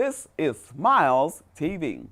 This is Smiles TV.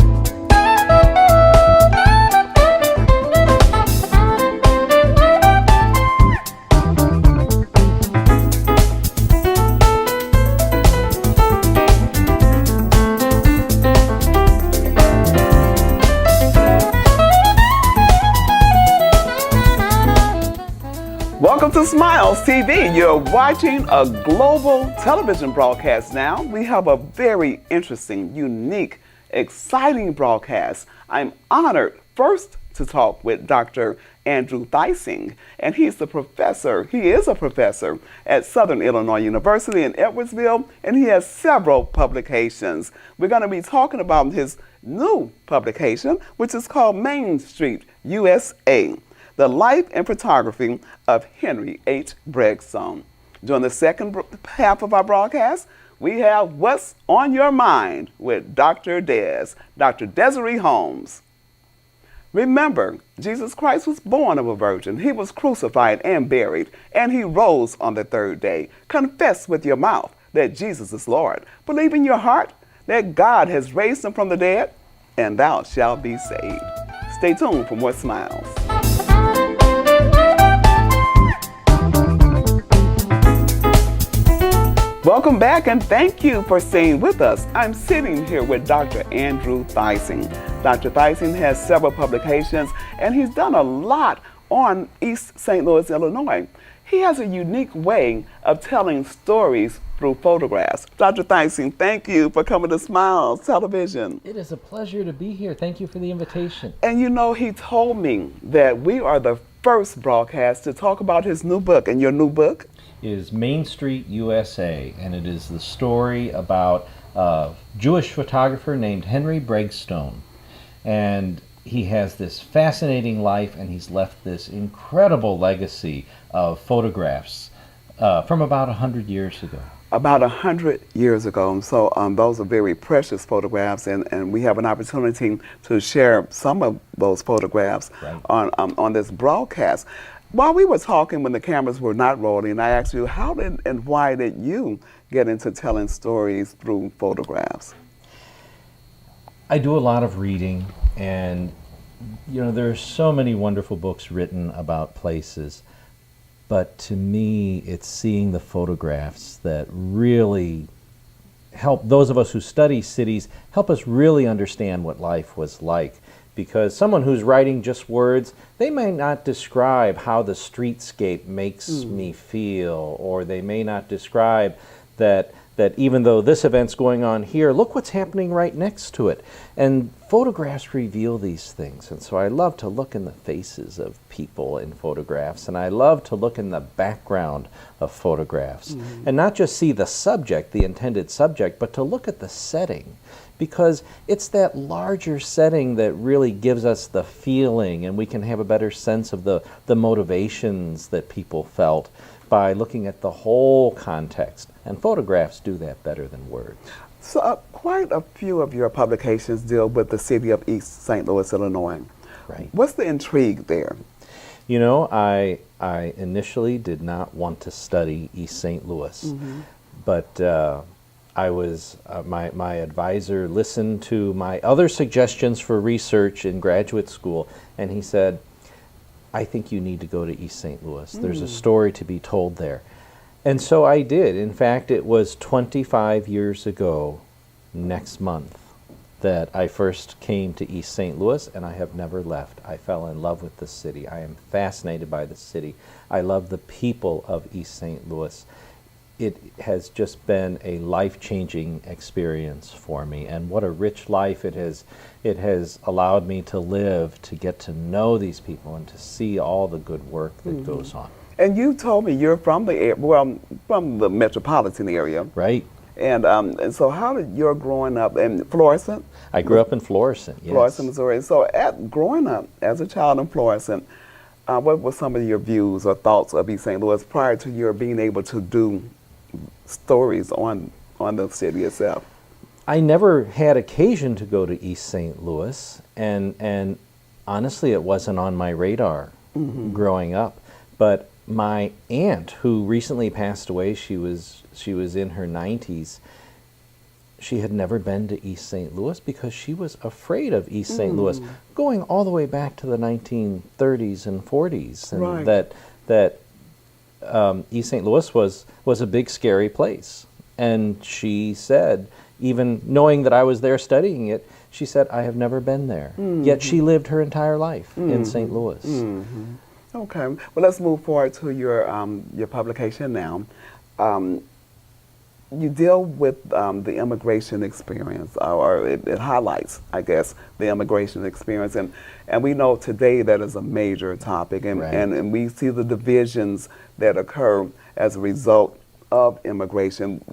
Welcome to Smiles TV. You're watching a global television broadcast now. We have a very interesting, unique, exciting broadcast. I'm honored first to talk with Dr. Andrew Theising, and he is a professor at Southern Illinois University in Edwardsville, and he has several publications. We're going to be talking about his new publication, which is called Main Street, USA. The Life and Photography of Henry H. Bregstone. During the second half of our broadcast, we have What's on Your Mind with Dr. Dez Holmes. Remember, Jesus Christ was born of a virgin. He was crucified and buried, and he rose on the third day. Confess with your mouth that Jesus is Lord. Believe in your heart that God has raised him from the dead, and thou shalt be saved. Stay tuned for more Smiles. Welcome back, and thank you for staying with us. I'm sitting here with Dr. Andrew Theising. Dr. Theising has several publications, and he's done a lot on East St. Louis, Illinois. He has a unique way of telling stories through photographs. Dr. Theising, thank you for coming to Smiles Television. It is a pleasure to be here. Thank you for the invitation. And you know, he told me that we are the first broadcast to talk about his new book. And your new book is Main Street, USA, and it is the story about a Jewish photographer named Henry Bregstone. And he has this fascinating life, and he's left this incredible legacy of photographs from about 100 years ago. About 100 years ago. And so those are very precious photographs, and we have an opportunity to share some of those photographs on this broadcast. While we were talking when the cameras were not rolling, I asked you, how did and why did you get into telling stories through photographs? I do a lot of reading, and you know, there are so many wonderful books written about places, but to me, it's seeing the photographs that really help those of us who study cities, help us really understand what life was like. Because someone who's writing just words, they may not describe how the streetscape makes me feel, or they may not describe that even though this event's going on here, look what's happening right next to it. And photographs reveal these things. And so I love to look in the faces of people in photographs, and I love to look in the background of photographs. And not just see the subject, the intended subject, but to look at the setting. Because it's that larger setting that really gives us the feeling, and we can have a better sense of the motivations that people felt by looking at the whole context. And photographs do that better than words. So quite a few of your publications deal with the city of East St. Louis, Illinois. Right. What's the intrigue there? You know, I initially did not want to study East St. Louis, but I was, my advisor listened to my other suggestions for research in graduate school, and he said, I think you need to go to East St. Louis. There's a story to be told there. And so I did. In fact, it was 25 years ago next month that I first came to East St. Louis, and I have never left. I fell in love with the city. I am fascinated by the city. I love the people of East St. Louis. It has just been a life-changing experience for me, and what a rich life it has allowed me to live, to get to know these people and to see all the good work that goes on. And you told me you're from from the metropolitan area, right? And so, how did your growing up in Florissant? I grew up in Florissant, yes. Florissant, Missouri. So, growing up as a child in Florissant, what were some of your views or thoughts of East St. Louis prior to your being able to do stories on the city itself? I never had occasion to go to East St. Louis, and honestly, it wasn't on my radar growing up. But my aunt, who recently passed away, she was in her 90s, she had never been to East St. Louis because she was afraid of East St. Louis, going all the way back to the 1930s and 40s, and Right. that East St. Louis was a big, scary place. And she said, even knowing that I was there studying it, she said, I have never been there. Yet she lived her entire life in St. Louis. Okay. Well, let's move forward to your publication now. You deal with the immigration experience, or it highlights, I guess, the immigration experience, and we know today that is a major topic, and, Right. and we see the divisions that occur as a result of immigration.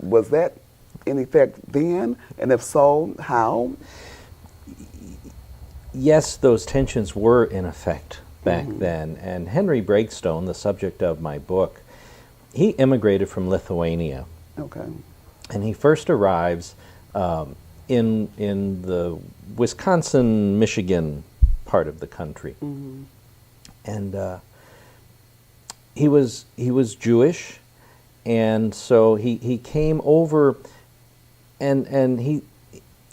Was that in effect then, and if so, how? Yes, those tensions were in effect back then, and Henry Breakstone, the subject of my book, he immigrated from Lithuania. Okay. And he first arrives in the Wisconsin, Michigan part of the country, and he was Jewish, and so he came over, and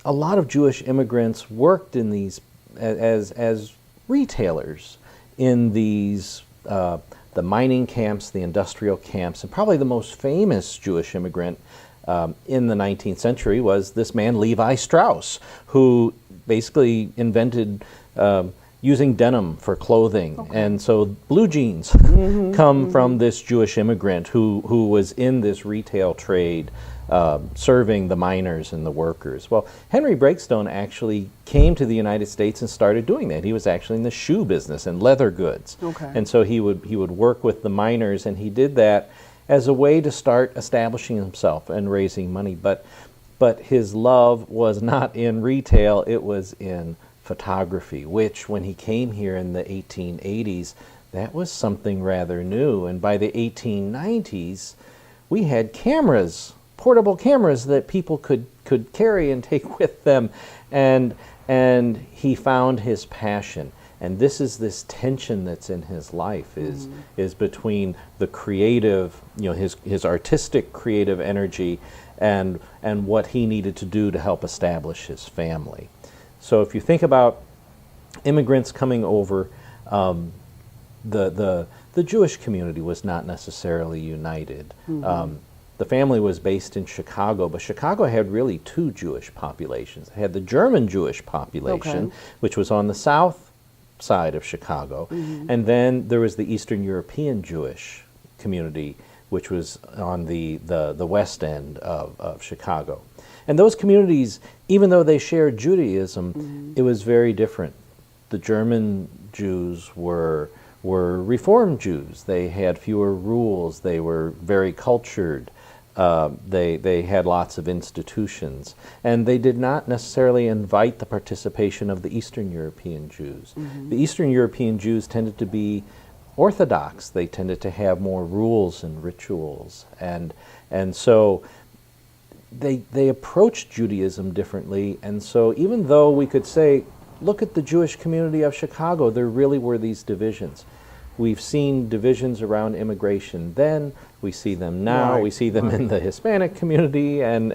a lot of Jewish immigrants worked in these as retailers in these. The mining camps, the industrial camps, and probably the most famous Jewish immigrant in the 19th century was this man, Levi Strauss, who basically invented using denim for clothing. Okay. And so blue jeans come from this Jewish immigrant who was in this retail trade serving the miners and the workers. Well, Henry Breakstone actually came to the United States and started doing that. He was actually in the shoe business and leather goods. Okay. And so he would work with the miners, and he did that as a way to start establishing himself and raising money. But his love was not in retail, it was in photography, which when he came here in the 1880s, that was something rather new. And by the 1890s, we had cameras, portable cameras that people could carry and take with them, and he found his passion. And this tension that's in his life is between the creative, his artistic creative energy, and what he needed to do to help establish his family. So if you think about immigrants coming over, the Jewish community was not necessarily united. The family was based in Chicago, but Chicago had really two Jewish populations. It had the German Jewish population, which was on the south side of Chicago, and then there was the Eastern European Jewish community, which was on the west end of Chicago. And those communities, even though they shared Judaism, it was very different. The German Jews were Reformed Jews. They had fewer rules. They were very cultured. They had lots of institutions, and they did not necessarily invite the participation of the Eastern European Jews. The Eastern European Jews tended to be Orthodox. They tended to have more rules and rituals, and so they approached Judaism differently. And so even though we could say, look at the Jewish community of Chicago, there really were these divisions. We've seen divisions around immigration then, we see them now, we see them in the Hispanic community and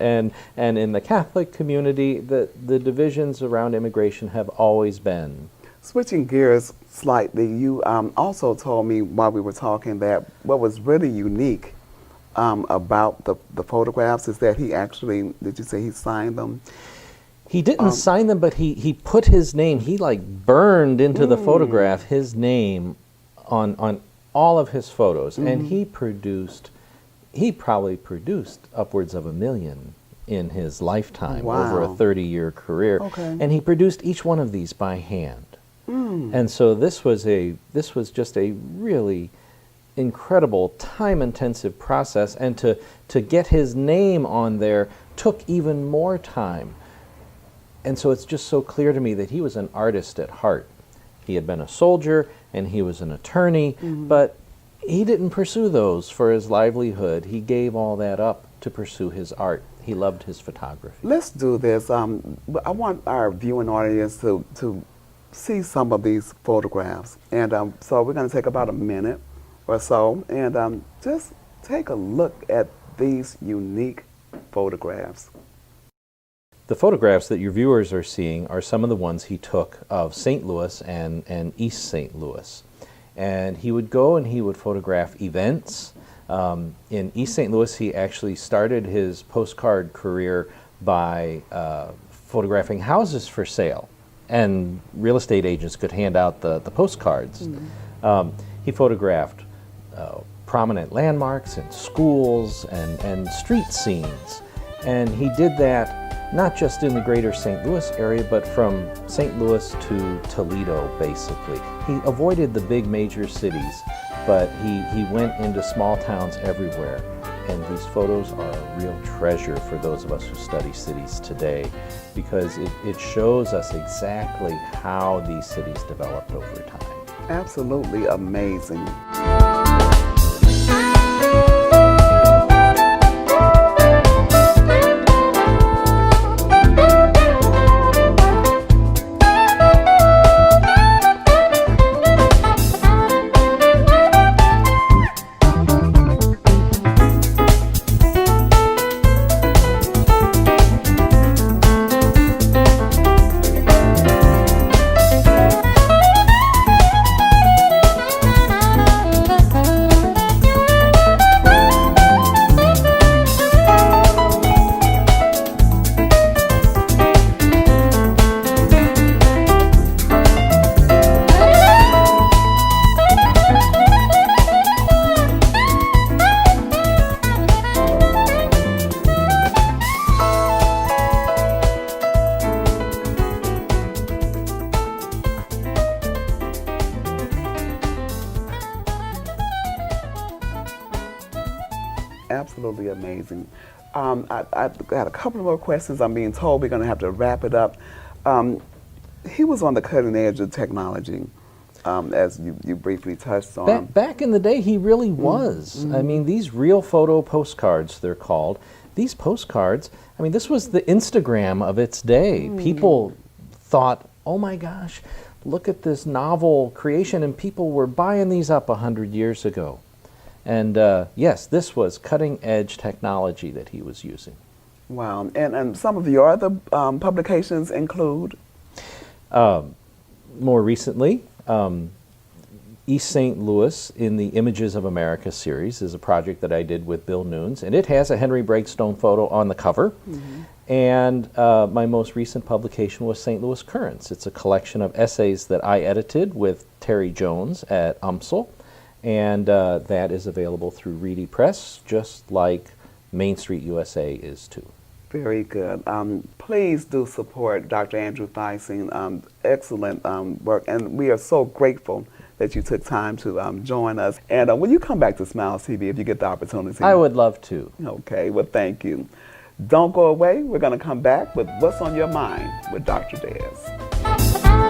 in the Catholic community. The divisions around immigration have always been. Switching gears slightly, you also told me while we were talking that what was really unique about the photographs is that he actually, did you say he signed them? He didn't sign them, but he put his name, he like burned into the photograph his name on all of his photos, and he probably produced upwards of 1 million in his lifetime over a 30-year career. And he produced each one of these by hand. And so this was just a really incredible, time-intensive process, and to get his name on there took even more time. And so it's just so clear to me that he was an artist at heart. He had been a soldier and he was an attorney, but he didn't pursue those for his livelihood. He gave all that up to pursue his art. He loved his photography. Let's do this. I want our viewing audience to see some of these photographs. And so we're going to take about a minute or so and just take a look at these unique photographs. The photographs that your viewers are seeing are some of the ones he took of St. Louis and East St. Louis. And he would go and he would photograph events. In East St. Louis, he actually started his postcard career by photographing houses for sale. And real estate agents could hand out the postcards. He photographed prominent landmarks and schools and street scenes. And he did that not just in the greater St. Louis area, but from St. Louis to Toledo, basically. He avoided the big major cities, but he went into small towns everywhere. And these photos are a real treasure for those of us who study cities today, because it shows us exactly how these cities developed over time. Absolutely amazing. Absolutely amazing. I've got a couple more questions. I'm being told we're going to have to wrap it up. He was on the cutting edge of technology, as you briefly touched on. Back in the day, he really was. I mean, these real photo postcards, they're called. These postcards, I mean, this was the Instagram of its day. People thought, oh my gosh, look at this novel creation, and people were buying these up 100 years ago. And yes, this was cutting-edge technology that he was using. Wow. And some of your other publications include? More recently, East St. Louis in the Images of America series is a project that I did with Bill Nunes, and it has a Henry Breakstone photo on the cover. And my most recent publication was St. Louis Currents. It's a collection of essays that I edited with Terry Jones at UMSL. And that is available through Reedy Press, just like Main Street USA is too. Very good. Please do support Dr. Andrew Theising. Excellent work, and we are so grateful that you took time to join us. And will you come back to Smiles TV if you get the opportunity? I would love to. Okay, well, thank you. Don't go away. We're going to come back with What's on Your Mind with Dr. Dez.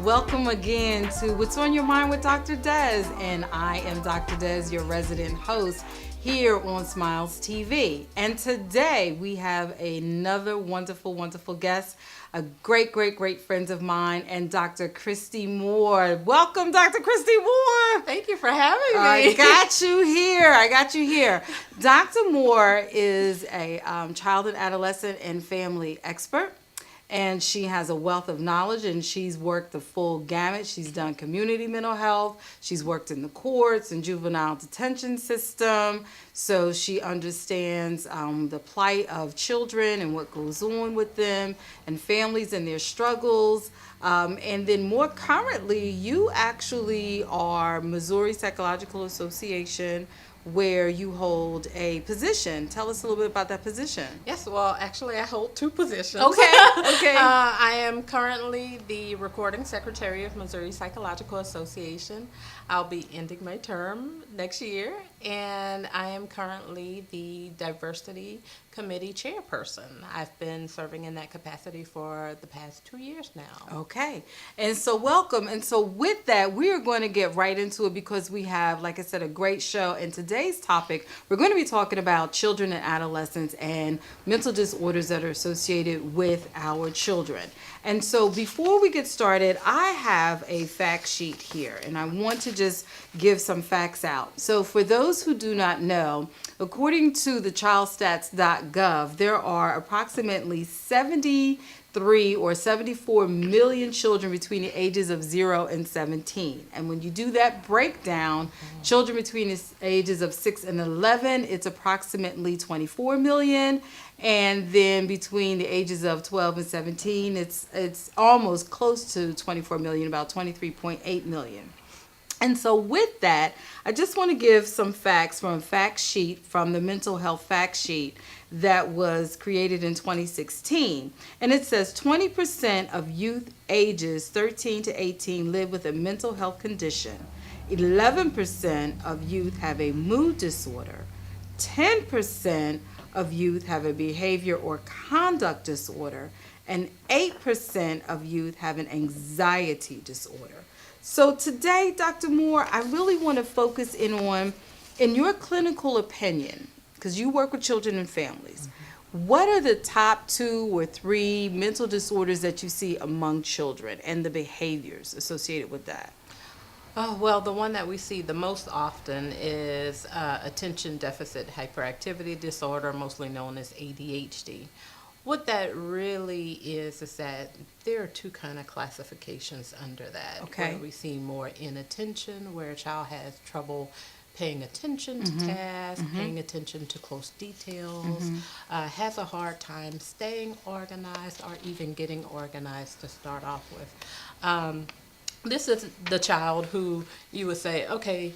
Welcome again to What's on Your Mind with Dr. Dez, and I am Dr. Dez, your resident host here on Smiles TV. And today we have another wonderful, wonderful guest, a great, great, great friend of mine, and Dr. Christy Moore. Welcome, Dr. Christy Moore. Thank you for having me. I got you here. Dr. Moore is a child and adolescent and family expert. And she has a wealth of knowledge, and she's worked the full gamut. She's done community mental health. She's worked in the courts and juvenile detention system. So she understands the plight of children and what goes on with them and families and their struggles. And then more currently, you actually are Missouri Psychological Association, where you hold a position. Tell us a little bit about that position. Yes, well, actually, I hold two positions. Okay. I am currently the recording secretary of Missouri Psychological Association. I'll be ending my term next year, and I am currently the diversity committee chairperson. I've been serving in that capacity for the past 2 years now. Okay, and so welcome. And so with that, we are going to get right into it because we have, like I said, a great show. And today's topic, we're going to be talking about children and adolescents and mental disorders that are associated with our children. And so before we get started, I have a fact sheet here, and I want to just give some facts out. So for those who do not know, according to the childstats.gov, there are approximately 73 or 74 million children between the ages of 0 and 17. And when you do that breakdown, children between the ages of 6 and 11, it's approximately 24 million. And then between the ages of 12 and 17, it's almost close to 24 million, about 23.8 million. And so with that, I just want to give some facts from a fact sheet from the Mental Health Fact Sheet that was created in 2016. And it says 20% of youth ages 13 to 18 live with a mental health condition. 11% of youth have a mood disorder. 10% of youth have a behavior or conduct disorder. And 8% of youth have an anxiety disorder. So today, Dr. Moore, I really want to focus in on, in your clinical opinion, because you work with children and families, what are the top 2 or 3 mental disorders that you see among children and the behaviors associated with that? Oh, well, the one that we see the most often is attention deficit hyperactivity disorder, mostly known as ADHD. What that really is that there are 2 kind of classifications under that. Okay. Where we see more inattention, where a child has trouble paying attention to tasks, paying attention to close details, has a hard time staying organized or even getting organized to start off with. This is the child who you would say, okay,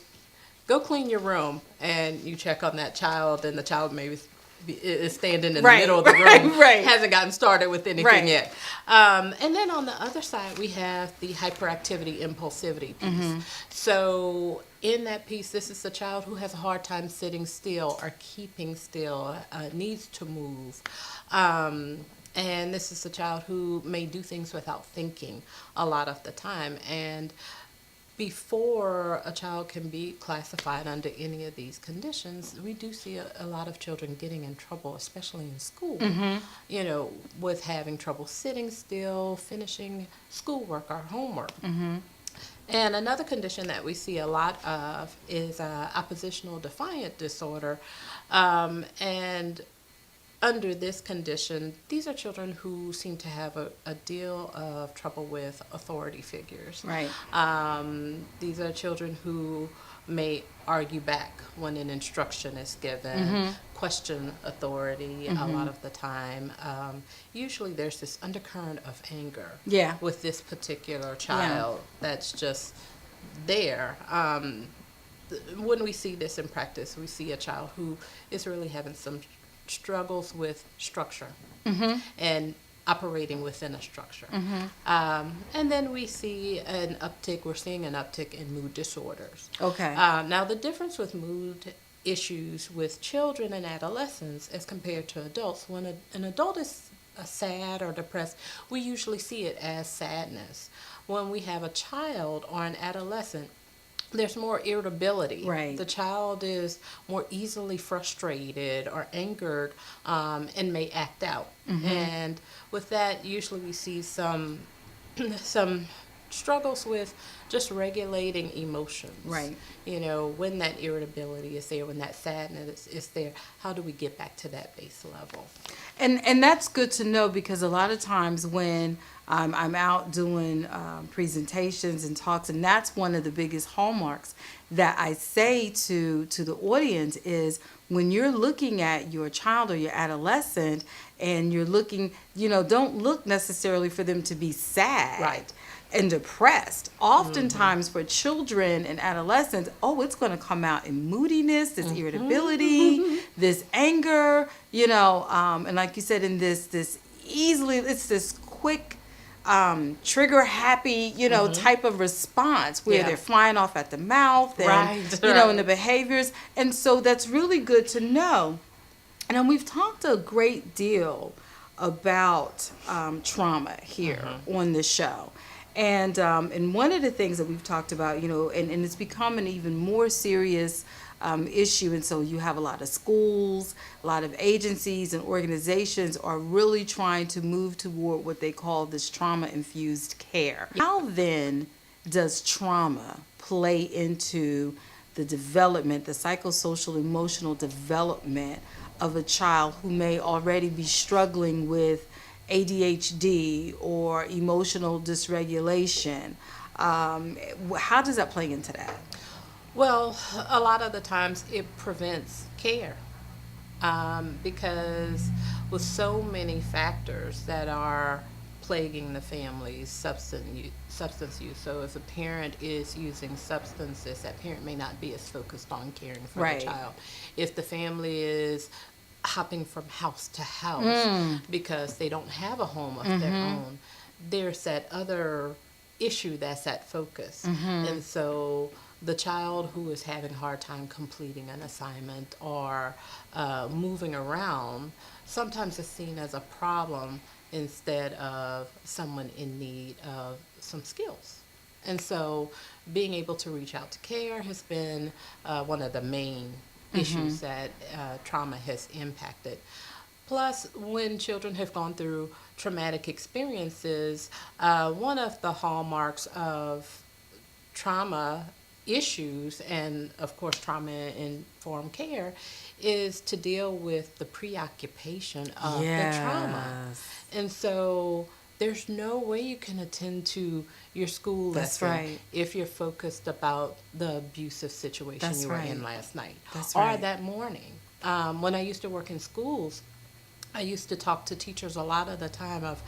go clean your room, and you check on that child, and the child maybe is standing in the middle of the room, hasn't gotten started with anything yet. And then on the other side, we have the hyperactivity impulsivity piece. So in that piece, this is a child who has a hard time sitting still or keeping still, needs to move. And this is a child who may do things without thinking a lot of the time. And before a child can be classified under any of these conditions, we do see a lot of children getting in trouble, especially in school, you know, with having trouble sitting still, finishing schoolwork or homework. And another condition that we see a lot of is oppositional defiant disorder. And under this condition, these are children who seem to have a deal of trouble with authority figures. Right. These are children who may argue back when an instruction is given, question authority a lot of the time. Usually there's this undercurrent of anger with this particular child that's just there. When we see this in practice, we see a child who is really having some struggles with structure and operating within a structure. And then we see we're seeing an uptick in mood disorders. Okay. Now the difference with mood issues with children and adolescents as compared to adults, when an adult is sad or depressed, we usually see it as sadness. When we have a child or an adolescent, there's more irritability. Right. The child is more easily frustrated or angered and may act out. And with that, usually we see some struggles with just regulating emotions. Right. You know, when that irritability is there, when that sadness is there, how do we get back to that base level? And that's good to know, because a lot of times when I'm out doing presentations and talks, and that's one of the biggest hallmarks that I say to the audience is, when you're looking at your child or your adolescent and you're looking, you know, don't look necessarily for them to be sad and depressed. Oftentimes for children and adolescents, it's going to come out in moodiness, this irritability, this anger, you know, and like you said, in this easily, it's this quick trigger happy, you know, type of response where they're flying off at the mouth and, you know, and the behaviors. And so that's really good to know. And then we've talked a great deal about trauma here on the show. And one of the things that we've talked about, you know, and it's become an even more serious issue. And so you have a lot of schools, a lot of agencies and organizations are really trying to move toward what they call this trauma-infused care. How then does trauma play into the development, the psychosocial, emotional development of a child who may already be struggling with ADHD or emotional dysregulation? How does that play into that? Well, a lot of the times it prevents care, because with so many factors that are plaguing the family's substance use. So if a parent is using substances, that parent may not be as focused on caring for Right. the child. If the family is hopping from house to house because they don't have a home of their own, there's that other issue that's at focus. And so the child who is having a hard time completing an assignment or moving around sometimes is seen as a problem instead of someone in need of some skills. And so being able to reach out to care has been one of the main issues that trauma has impacted. Plus, when children have gone through traumatic experiences, one of the hallmarks of trauma issues, and of course trauma-informed care, is to deal with the preoccupation of the trauma. And so there's no way you can attend to your school That's lesson right. if you're focused about the abusive situation That's you were right. in last night That's or right. that morning. When I used to work in schools, I used to talk to teachers a lot of the time of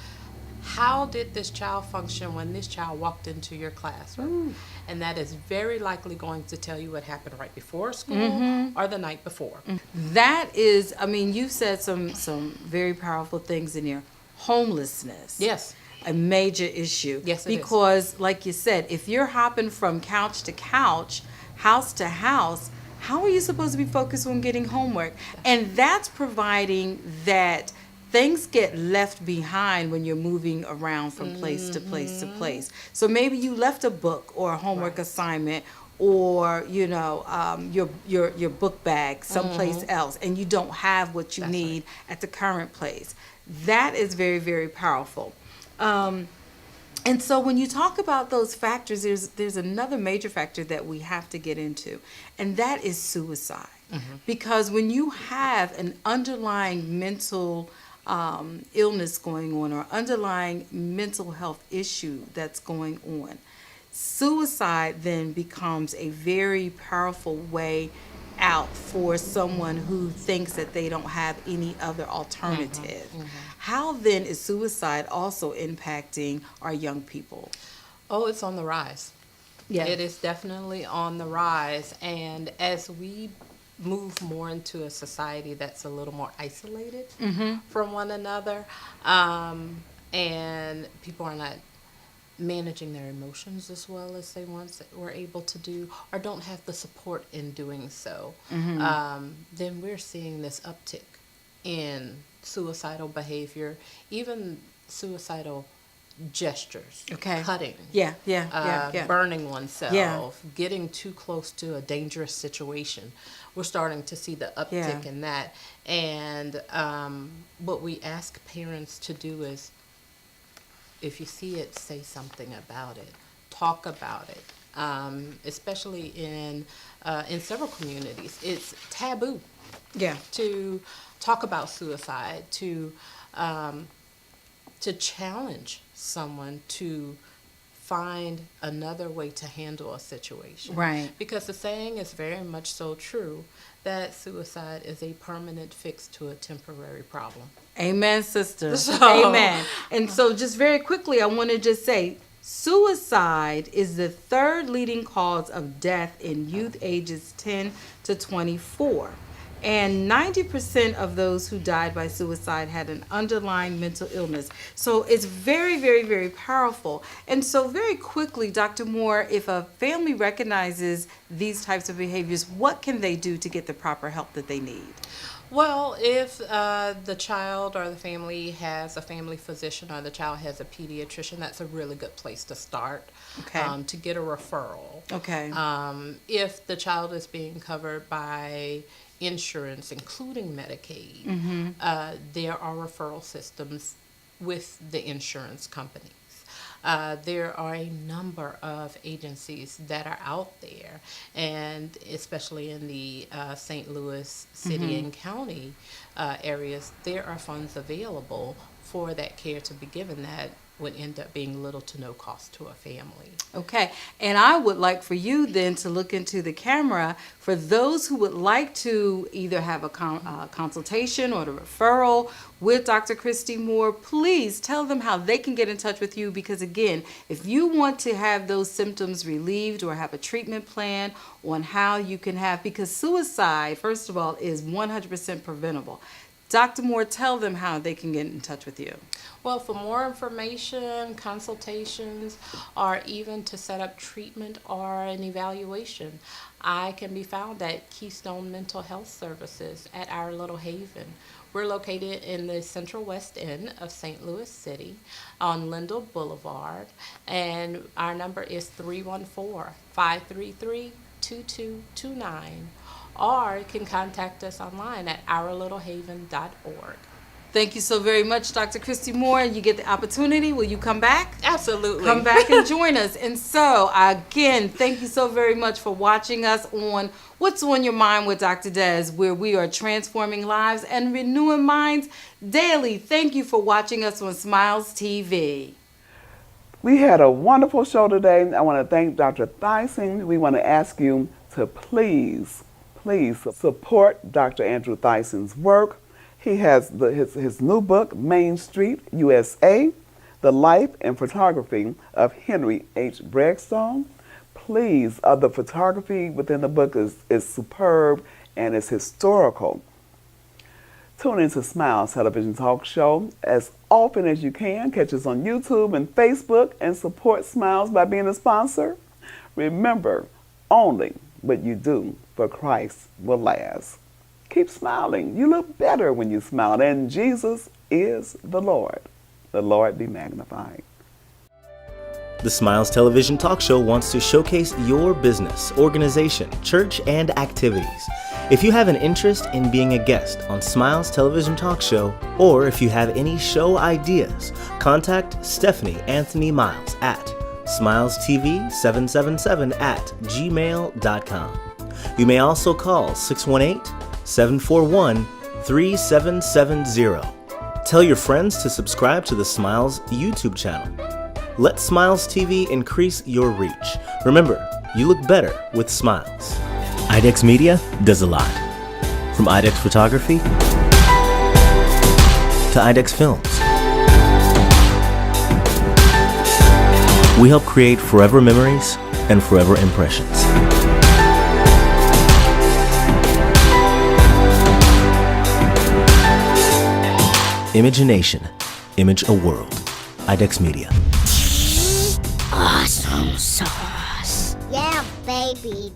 how did this child function when this child walked into your classroom? And that is very likely going to tell you what happened right before school or the night before. That is, I mean, you said some very powerful things in here. Homelessness. Yes. A major issue. Yes, it is. Because, like you said, if you're hopping from couch to couch, house to house, how are you supposed to be focused on getting homework? And that's providing that things get left behind when you're moving around from place to place to place. So maybe you left a book or a homework assignment or your book bag someplace else, and you don't have what you need at the current place. That is very, very powerful. And so when you talk about those factors, there's another major factor that we have to get into, and that is suicide. Because when you have an underlying mental illness going on or underlying mental health issue that's going on, suicide then becomes a very powerful way out for someone who thinks that they don't have any other alternative. How then is suicide also impacting our young people? Oh, it's on the rise. Yeah. It is definitely on the rise. And as we move more into a society that's a little more isolated from one another, and people are not managing their emotions as well as they once were able to do, or don't have the support in doing so, then we're seeing this uptick in suicidal behavior, even suicidal gestures, cutting, burning oneself, getting too close to a dangerous situation. We're starting to see the uptick in that. And what we ask parents to do is, if you see it, say something about it, talk about it. Especially in several communities, it's taboo to talk about suicide, to challenge someone to find another way to handle a situation. Right. Because the saying is very much so true that suicide is a permanent fix to a temporary problem. Amen, sister. Amen. And so just very quickly, I want to just say, suicide is the third leading cause of death in youth ages 10 to 24. And 90% of those who died by suicide had an underlying mental illness. So it's very, very, very powerful. And so very quickly, Dr. Moore, if a family recognizes these types of behaviors, what can they do to get the proper help that they need? Well, if the child or the family has a family physician or the child has a pediatrician, that's a really good place to start. Okay. To get a referral. Okay. If the child is being covered by insurance, including Medicaid, there are referral systems with the insurance companies. There are a number of agencies that are out there, and especially in the St. Louis City and County areas, there are funds available for that care to be given that would end up being little to no cost to a family. Okay, and I would like for you then to look into the camera for those who would like to either have a consultation or the referral with Dr. Christy Moore. Please tell them how they can get in touch with you, because again, if you want to have those symptoms relieved or have a treatment plan on how you can have, because suicide, first of all, is 100% preventable. Dr. Moore, tell them how they can get in touch with you. Well, for more information, consultations, or even to set up treatment or an evaluation, I can be found at Keystone Mental Health Services at Our Little Haven. We're located in the Central West End of St. Louis City on Lindell Boulevard, and our number is 314-533-2229. Or you can contact us online at ourlittlehaven.org. Thank you so very much, Dr. Christy Moore. You get the opportunity. Will you come back? Absolutely. Come back and join us. And so, again, thank you so very much for watching us on What's on Your Mind with Dr. Dez, where we are transforming lives and renewing minds daily. Thank you for watching us on Smiles TV. We had a wonderful show today. I want to thank Dr. Theising. We want to ask you to please support Dr. Andrew Theising's work. He has his new book, Main Street, USA, The Life and Photography of Henry H. Bregstone. Please, the photography within the book is superb and is historical. Tune into Smiles Television Talk Show as often as you can. Catch us on YouTube and Facebook and support Smiles by being a sponsor. Remember, only what you do for Christ will last. Keep smiling. You look better when you smile, and Jesus is the Lord. The Lord be magnified. The Smiles Television Talk Show wants to showcase your business, organization, church, and activities. If you have an interest in being a guest on Smiles Television Talk Show, or if you have any show ideas, contact Stephanie Anthony Miles at SmilesTV777@gmail.com. You may also call 618-741-3770. Tell your friends to subscribe to the Smiles YouTube channel. Let Smiles TV increase your reach. Remember, you look better with smiles. IDEX Media does a lot. From IDEX Photography to IDEX Films. We help create forever memories and forever impressions. Imagination, image a world. IDEX Media. Awesome sauce. Yeah, baby.